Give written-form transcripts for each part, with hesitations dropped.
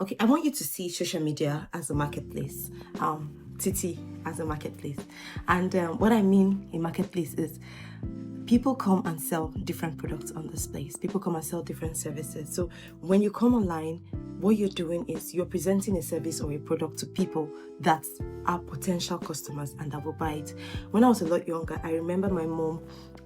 Okay, I want you to see social media as a marketplace, TT as a marketplace. And what I mean in marketplace is people come and sell different products on this place. People come and sell different services. So when you come online, what you're doing is you're presenting a service or a product to people that are potential customers and that will buy it. When I was a lot younger, I remember my mom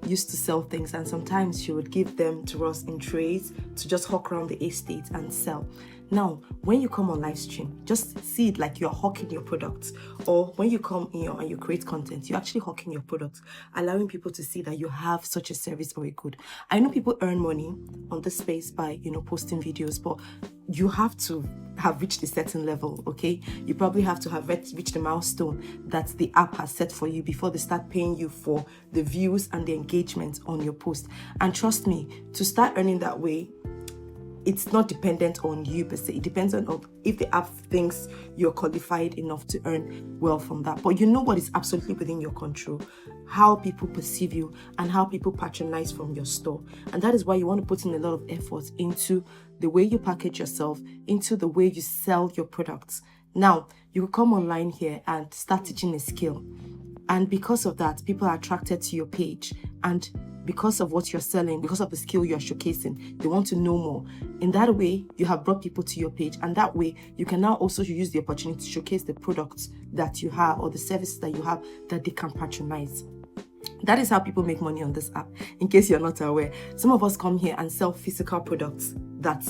used to sell things, and sometimes she would give them to us in trays to just hawk around the estate and sell. Now, when you come on live stream, just see it like you're hawking your products. Or when you come in and you create content, you're actually hawking your products, allowing people to see that you have such a service or a good. I know people earn money on this space by, posting videos, but you have to have reached a certain level, okay? You probably have to have reached the milestone that the app has set for you before they start paying you for the views and the engagement on your post. And trust me, to start earning that way, it's not dependent on you per se. It depends on if the app thinks you're qualified enough to earn well from that. But you know what is absolutely within your control: how people perceive you and how people patronize from your store. And that is why you want to put in a lot of effort into the way you package yourself, into the way you sell your products. Now, you will come online here and start teaching a skill. And because of that, people are attracted to your page. And because of what you're selling, because of the skill you're showcasing, they want to know more. In that way, you have brought people to your page. And that way, you can now also use the opportunity to showcase the products that you have or the services that you have that they can patronize. That is how people make money on this app. In case you're not aware, some of us come here and sell physical products that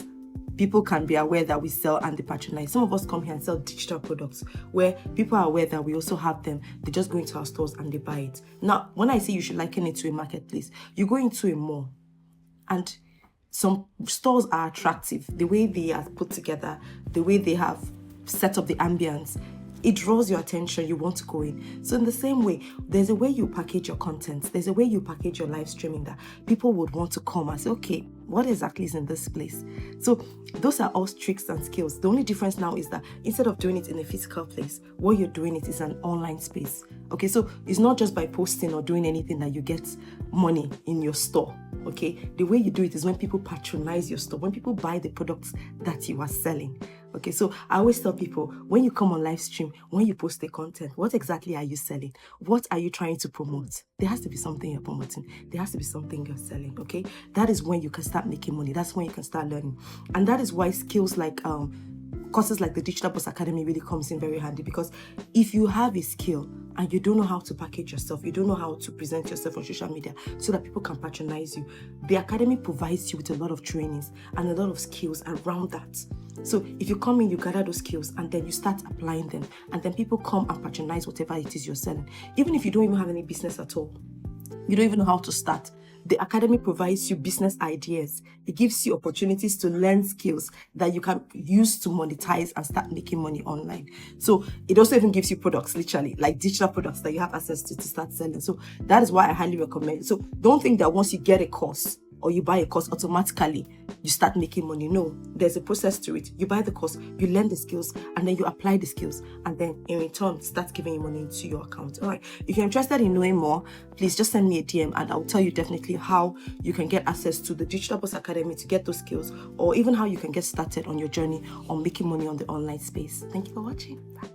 people can be aware that we sell and they patronize. Some of us come here and sell digital products where people are aware that we also have them. They just go into our stores and they buy it. Now, when I say you should liken it to a marketplace, you go into a mall and some stores are attractive. The way they are put together, the way they have set up the ambience, it draws your attention. You want to go in. So in the same way, there's a way you package your content. There's a way you package your live streaming that people would want to come and say, okay, what exactly is in this place? So those are all tricks and skills. The only difference now is that instead of doing it in a physical place, what you're doing it is an online space. Okay, so it's not just by posting or doing anything that you get money in your store. Okay, the way you do it is when people patronize your store, when people buy the products that you are selling. Okay, so I always tell people, when you come on live stream, when you post the content, what exactly are you selling? What are you trying to promote? There has to be something you're promoting. There has to be something you're selling, okay? That is when you can start making money. That's when you can start learning. And that is why skills like courses like the Digital Boss Academy really comes in very handy, because if you have a skill and you don't know how to package yourself, you don't know how to present yourself on social media so that people can patronize you, the Academy provides you with a lot of trainings and a lot of skills around that. So if you come in, you gather those skills and then you start applying them, and then people come and patronize whatever it is you're selling. Even if you don't even have any business at all, you don't even know how to start, the Academy provides you business ideas. It gives you opportunities to learn skills that you can use to monetize and start making money online. So it also even gives you products, literally, like digital products that you have access to start selling. So that is why I highly recommend it. So don't think that once you get a course or you buy a course, automatically you start making money. No, there's a process to it. You buy the course, you learn the skills, and then you apply the skills, and then in return, start giving you money into your account. All right. If you're interested in knowing more, please just send me a DM and I'll tell you definitely how you can get access to the Digital Boss Academy to get those skills, or even how you can get started on your journey on making money on the online space. Thank you for watching. Bye.